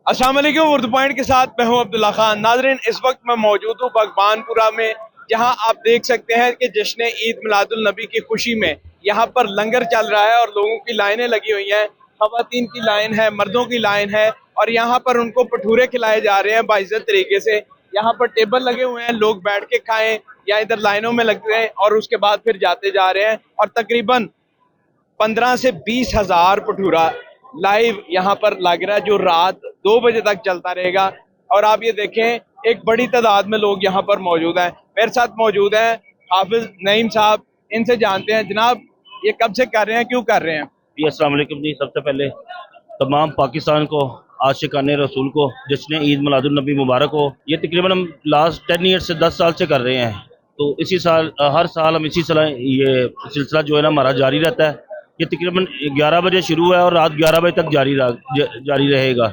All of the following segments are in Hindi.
अस्सलाम वालेकुम। उर्दू पॉइंट के साथ मैं हूं अब्दुल्ला खान। नाजरीन, इस वक्त मैं मौजूद हूं भगवानपुरा में, जहां आप देख सकते हैं कि जश्न ईद मिलादुल नबी की खुशी में यहां पर लंगर चल रहा है और लोगों की लाइनें लगी हुई हैं। खवातीन की लाइन है, मर्दों की लाइन है और यहाँ पर उनको भटूरे खिलाए जा रहे हैं बाइज्जत तरीके से। यहाँ पर टेबल लगे हुए हैं, लोग बैठ के खाएं या इधर लाइनों में लग रहे हैं और उसके बाद फिर जाते जा रहे हैं। और तकरीबन 15 से 20 हजार भटूरा लाइव यहाँ पर लग रहा है, जो रात 2 बजे तक चलता रहेगा। और आप ये देखें, एक बड़ी तादाद में लोग यहाँ पर मौजूद हैं। मेरे साथ मौजूद हैं हाफिज नईम साहब, इनसे जानते हैं जनाब ये कब से कर रहे हैं, क्यों कर रहे हैं। जी अस्सलाम वालेकुम जी। सबसे पहले तमाम पाकिस्तान को, आशिकान रसूल को जश्न ईद मिलादुल नबी मुबारक हो। ये तकरीबन हम लास्ट 10 ईयर से 10 साल से कर रहे हैं। तो इसी साल हर साल हम इसी तरह ये सिलसिला जो है ना हमारा जारी रहता है। ये तकरीबन 11 बजे शुरू है और रात 11 बजे तक जारी रहेगा।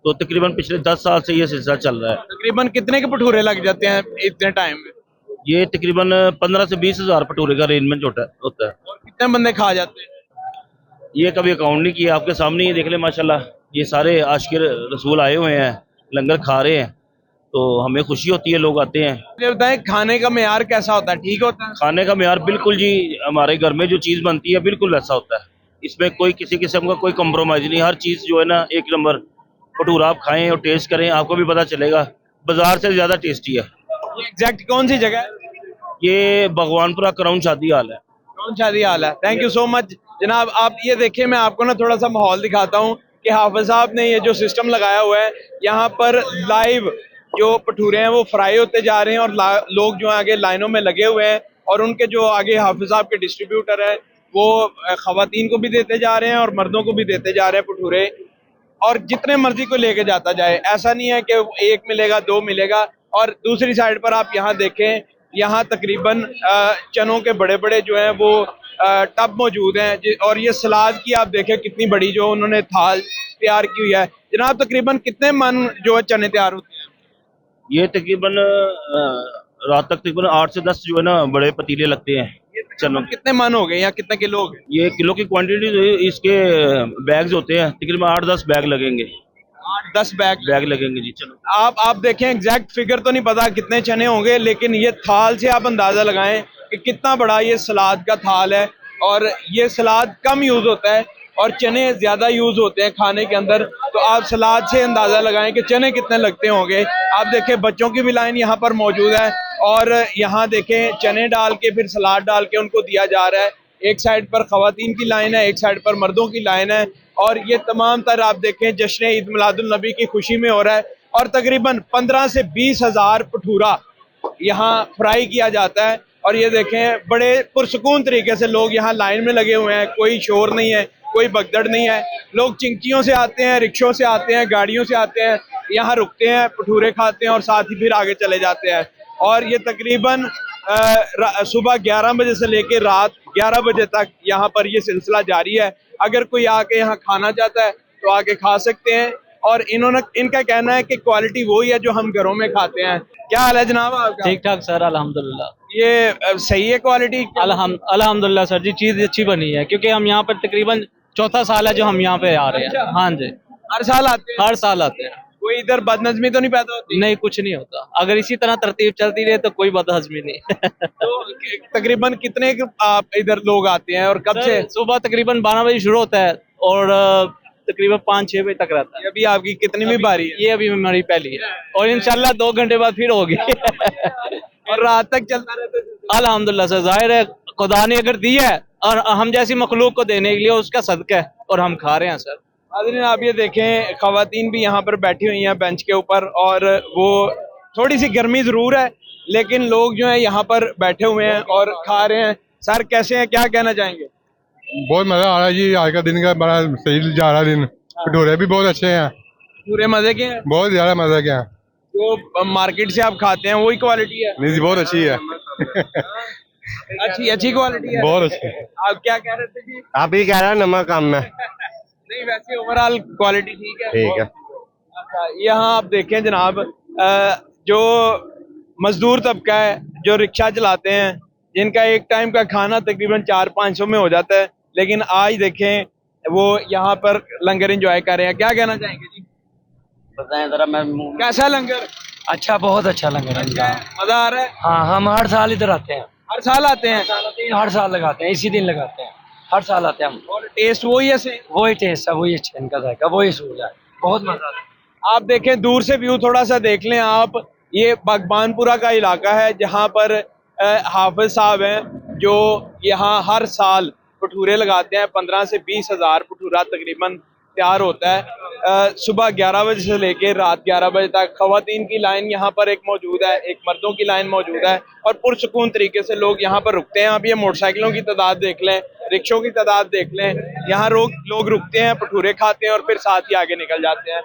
तो तकरीबन पिछले 10 साल से ये सिलसिला चल रहा है। तकरीबन कितने के भटूरे लग जाते हैं इतने टाइम में। ये तकरीबन 15 से 20 हजार भटूरे का अरेंजमेंट होता है। और कितने बंदे खा जाते हैं। ये कभी अकाउंट नहीं किया, आपके सामने ही देख ले माशाल्लाह। ये सारे आशिक रसूल आए हुए हैं, लंगर खा रहे हैं, तो हमें खुशी होती है, लोग आते हैं। ये बताएं, खाने का मेयार कैसा होता है, ठीक होता है। खाने का मेयार बिल्कुल जी, हमारे घर में जो चीज़ बनती है बिल्कुल वैसा होता है। इसमें कोई किसी किस्म का कोई कम्प्रोमाइज़ नहीं। हर चीज़ जो है ना एक नंबर। भटूरा आप खाएं और टेस्ट करें, आपको भी पता चलेगा बाजार से ज़्यादा टेस्टी है। ये एग्जैक्ट कौन सी जगह है। ये भगवानपुरा कराउन शादी हाल है। कौन शादी हाल है। थैंक यू सो मच जनाब। आप ये देखिए, मैं आपको ना थोड़ा सा माहौल दिखाता हूँ कि हाफिज साहब ने ये जो सिस्टम लगाया हुआ है, यहाँ पर लाइव जो भटूरे हैं वो फ्राई होते जा रहे हैं और लोग जो आगे लाइनों में लगे हुए हैं और उनके जो आगे हाफिज साहब के डिस्ट्रीब्यूटर है वो खवातीन को भी देते जा रहे हैं और मर्दों को भी देते जा रहे हैं भटूरे। और जितने मर्जी को लेके जाता जाए, ऐसा नहीं है कि एक मिलेगा दो मिलेगा। और दूसरी साइड पर आप यहाँ देखें, यहाँ तकरीबन चनों के बड़े बड़े जो हैं वो टब मौजूद हैं। और ये सलाद की आप देखें कितनी बड़ी जो उन्होंने थाल तैयार की हुई है। जनाब तकरीबन कितने मन जो है चने तैयार होते हैं। ये तकरीबन रात तक तकरीबन 8 से 10 जो है ना बड़े पतीले लगते हैं। चलो, कितने मन हो गए या कितने किलो हो गए। ये किलो की क्वांटिटी इसके बैग्स होते हैं, तकरीबन 8-10 बैग लगेंगे। 8-10 बैग लगेंगे जी। चलो, आप देखें, एग्जैक्ट फिगर तो नहीं पता कितने चने होंगे, लेकिन ये थाल से आप अंदाजा लगाएं कि कितना बड़ा ये सलाद का थाल है। और ये सलाद कम यूज होता है और चने ज्यादा यूज होते हैं खाने के अंदर। तो आप सलाद से अंदाजा लगाएं कि चने कितने लगते होंगे। आप देखें, बच्चों की भी लाइन यहाँ पर मौजूद है और यहाँ देखें चने डाल के फिर सलाद डाल के उनको दिया जा रहा है। एक साइड पर खवातीन की लाइन है, एक साइड पर मर्दों की लाइन है। और ये तमाम तर आप देखें जश्न ईद मिलादुल नबी की खुशी में हो रहा है। और तकरीबन 15 से 20 हजार भटूरा यहाँ फ्राई किया जाता है। और ये देखें, बड़े पुरसुकून तरीके से लोग यहाँ लाइन में लगे हुए हैं। कोई शोर नहीं है, कोई भगदड़ नहीं है। लोग चिंकियों से आते हैं, रिक्शों से आते हैं, गाड़ियों से आते हैं, यहाँ रुकते हैं, भटूरे खाते हैं और साथ ही फिर आगे चले जाते हैं। और ये तकरीबन सुबह 11 बजे से लेकर रात 11 बजे तक यहाँ पर ये सिलसिला जारी है। अगर कोई आके यहाँ खाना चाहता है तो आके खा सकते हैं। और इनका कहना है कि क्वालिटी वही है जो हम घरों में खाते हैं। क्या हाल है जनाब आपका। ठीक ठाक सर, अल्हम्दुलिल्लाह। ये सही है क्वालिटी। अल्हम्दुलिल्लाह सर जी, चीज अच्छी बनी है क्योंकि हम यहाँ पर तकरीबन चौथा साल है जो हम यहाँ पे आ रहे हैं। हाँ जी, हर साल आते हैं। हर साल आते हैं। कोई इधर बदनजमी तो नहीं पैदा होती। नहीं, कुछ नहीं होता। अगर इसी तरह तरतीब चलती रहे तो कोई बदहजमी नहीं। तो तकरीबन कितने आप इधर लोग आते हैं और कब से। सुबह तकरीबन 12 बजे शुरू होता है और तकरीबन 5-6 बजे तक रहता है। अभी आपकी कितनी भी बारी है। ये अभी हमारी पहली है और इंशाल्लाह 2 घंटे बाद फिर होगी। और रात तक चलता रहता है। अल्हम्दुलिल्लाह सर, जाहिर है खुदा ने अगर दिया है और हम जैसी मखलूक को देने के लिए उसका सदका है और हम खा रहे हैं सर। नाज़रीन, आप ये देखें, खवातीन भी यहाँ पर बैठी हुई हैं बेंच के ऊपर और वो थोड़ी सी गर्मी जरूर है लेकिन लोग जो है यहाँ पर बैठे हुए हैं और खा रहे हैं। सर कैसे हैं, क्या कहना चाहेंगे। बहुत मजा आ रहा है जी, आज का दिन का बड़ा सही जा रहा है दिन। भटूरे भी बहुत अच्छे हैं, पूरे मजे के हैं। बहुत ज्यादा मजा क्या है। जो मार्केट से आप खाते हैं वही क्वालिटी है। नहीं जी, बहुत अच्छी है। अच्छी क्वालिटी है। बहुत अच्छी। आप क्या कह रहे थे जी। आप ही कह रहे हैं नमक कम है। नहीं, वैसे ओवरऑल क्वालिटी ठीक है। ठीक है। अच्छा, यहाँ आप देखें जनाब, जो मजदूर तबका है जो रिक्शा चलाते हैं, जिनका एक टाइम का खाना तकरीबन 400-500 में हो जाता है, लेकिन आज देखें वो यहाँ पर लंगर एंजॉय कर रहे हैं। क्या कहना चाहेंगे जी। बताएं जरा। मैं कैसा लंगर? अच्छा, बहुत अच्छा लग रहा अच्छा है। है, मजा आ रहा है? हाँ, हम हर साल इधर आते हैं। हर साल आते हैं? हर साल लगाते हैं, इसी दिन लगाते हैं। हर साल आते हैं हम। और टेस्ट वही है सेम? वही टेस्ट है, वही अच्छा इनका जायका, वही सूल है। बहुत मजा आता है। आप देखें दूर से व्यू थोड़ा सा देख लें आप। ये बागबानपुरा का इलाका है जहाँ पर हाफिज साहब हैं जो यहाँ हर साल भटूरे लगाते हैं। 15 से 20 हज़ार भटूरा तकरीबन तैयार होता है। सुबह 11 बजे से लेकर रात 11 बजे तक खवातीन की लाइन यहाँ पर एक मौजूद है, एक मर्दों की लाइन मौजूद है और पुरसुकून तरीके से लोग यहाँ पर रुकते हैं। आप ये मोटरसाइकिलों की तादाद देख लें, रिक्शों की तादाद देख लें, यहाँ लोग रुकते हैं, भटूरे खाते हैं और फिर साथ ही आगे निकल जाते हैं।